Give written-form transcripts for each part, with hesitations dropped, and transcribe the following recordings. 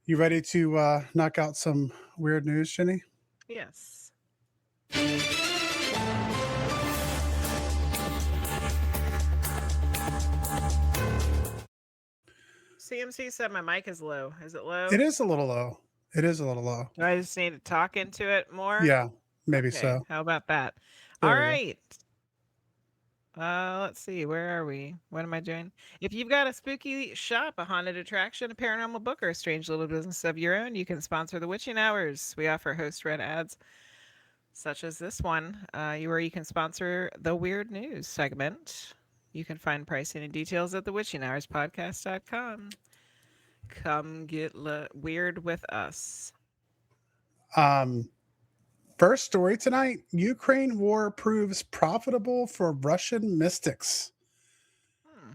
You ready to knock out some weird news, Jenny? Yes. CMC said my mic is low. Is it It low? is a little low. It is a little low. Do I just need to talk into it more? Yeah, maybe Okay, so. how about that? All There you go. right. Let's see. Where are we? What am I doing? If you've got a spooky shop, a haunted attraction, a paranormal book, or a strange little business of your own, you can sponsor the Witching Hours. We offer host-read ads such as this one, where you can sponsor the Weird News segment. You can find pricing and details at thewitchinghourspodcast.com. Come get weird with us. Um, First story tonight: Ukraine war proves profitable for Russian mystics. Hmm.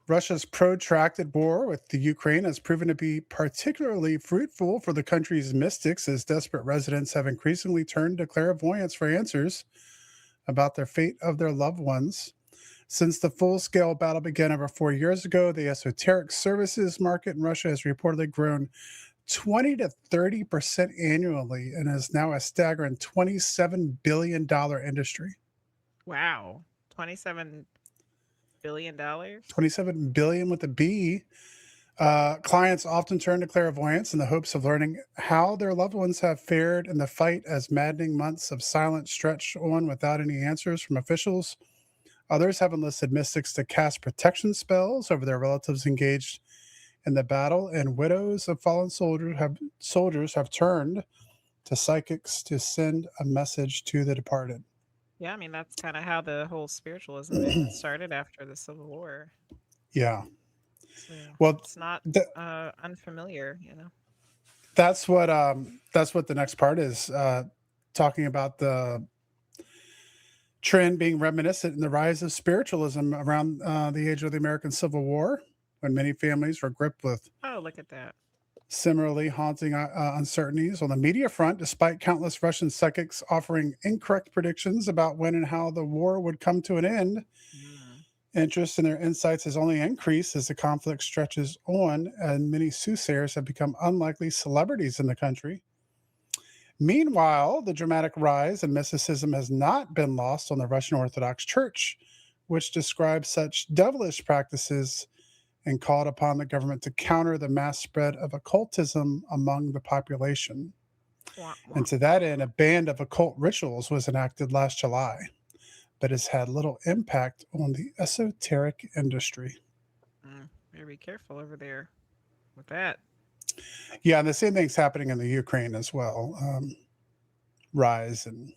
Russia's protracted war with the Ukraine has proven to be particularly fruitful for the country's mystics, as desperate residents have increasingly turned to clairvoyance for answers about their fate of their loved ones. Since the full scale battle began over 4 years ago, the esoteric services market in Russia has reportedly grown 20 to 30% annually and is now a staggering $27 billion industry. Wow. $27 billion? 27 billion with a B. Clients often turn to clairvoyance in the hopes of learning how their loved ones have fared in the fight as maddening months of silence stretch on without any answers from officials. Others have enlisted mystics to cast protection spells over their relatives engaged in the battle, and widows of fallen soldiers have turned to psychics to send a message to the departed. Yeah, I mean, that's kind of how the whole spiritualism movement started after the Civil War. Yeah. So Well, it's not th- unfamiliar. that's what the next part is, talking about the trend being reminiscent in the rise of spiritualism around the age of the American Civil War, when many families were gripped with Oh, look at that. similarly haunting uncertainties. On the media front, despite countless Russian psychics offering incorrect predictions about when and how the war would come to an end, Mm. interest in their insights has only increased as the conflict stretches on, and many soothsayers have become unlikely celebrities in the country. Meanwhile, the dramatic rise in mysticism has not been lost on the Russian Orthodox Church, which describes such devilish practices and called upon the government to counter the mass spread of occultism among the population. Wah, And wah. to that end, a ban of occult rituals was enacted last July, but has had little impact on the esoteric industry. Better be careful over there with that. Yeah, and the same thing's happening in the Ukraine as well. Rise in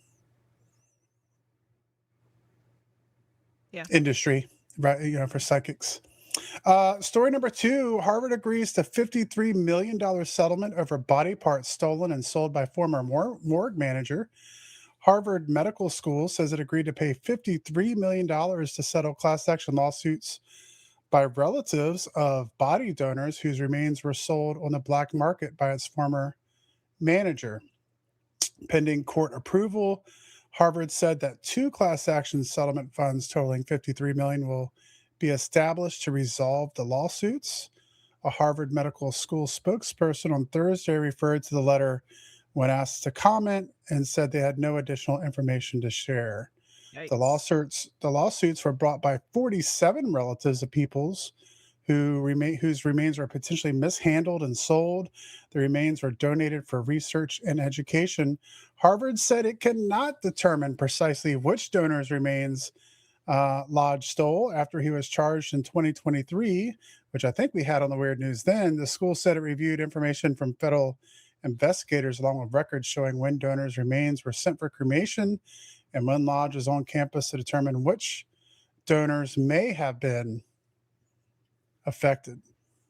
Yeah. industry, right? For psychics. Story number two: Harvard agrees to $53 million settlement over body parts stolen and sold by former morgue manager. Harvard Medical School says it agreed to pay $53 million to settle class action lawsuits by relatives of body donors whose remains were sold on the black market by its former manager. Pending court approval, Harvard said that two class action settlement funds totaling $53 million will be established to resolve the lawsuits. A Harvard Medical School spokesperson on Thursday referred to the letter when asked to comment and said they had no additional information to share. The Yikes. lawsuits the lawsuits were brought by 47 relatives of peoples whose remains were potentially mishandled and sold. The remains were donated for research and education. Harvard said it cannot determine precisely which donor's remains Lodge stole after he was charged in 2023, which I think we had on the weird news then. The school said it reviewed information from federal investigators along with records showing when donors' remains were sent for cremation and when Lodge was on campus to determine which donors may have been affected.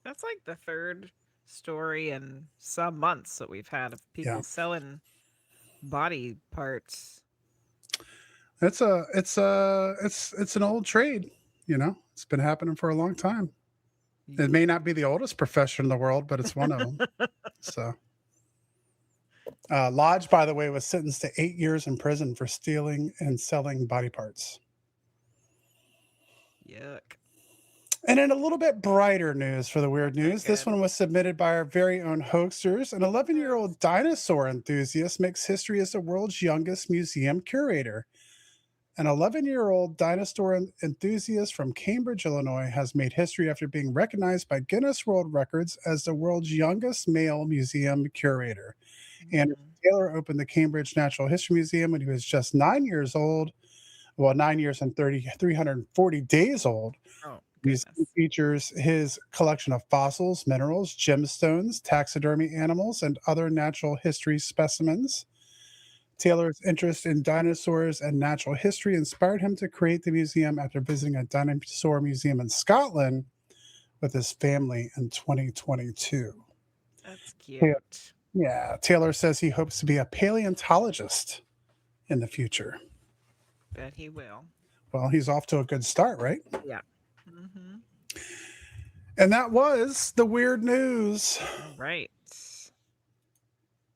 That's like the third story in some months that we've had of Yeah. people selling body parts. It's an old trade, It's been happening for a long time. It may not be the oldest profession in the world, but it's one of them. So Lodge, by the way, was sentenced to 8 years in prison for stealing and selling body parts. Yuck. And in a little bit brighter news for the weird Okay, news, this good. one was submitted by our very own hoaxers. An 11-year-old Yes. dinosaur enthusiast makes history as the world's youngest museum curator. An 11-year-old dinosaur enthusiast from Cambridge, Illinois, has made history after being recognized by Guinness World Records as the world's youngest male museum curator. And Mhm. Taylor opened the Cambridge Natural History Museum when he was just 9 years old. Well, 9 years and 340 days old. Oh, Museum goodness. features his collection of fossils, minerals, gemstones, taxidermy animals, and other natural history specimens. Taylor's interest in dinosaurs and natural history inspired him to create the museum after visiting a dinosaur museum in Scotland with his family in 2022. That's Yeah, cute. yeah, Taylor says he hopes to be a paleontologist in the future. Bet he will. Well, he's off to a good start, right? Yeah. Mhm. And that was the weird news. All right.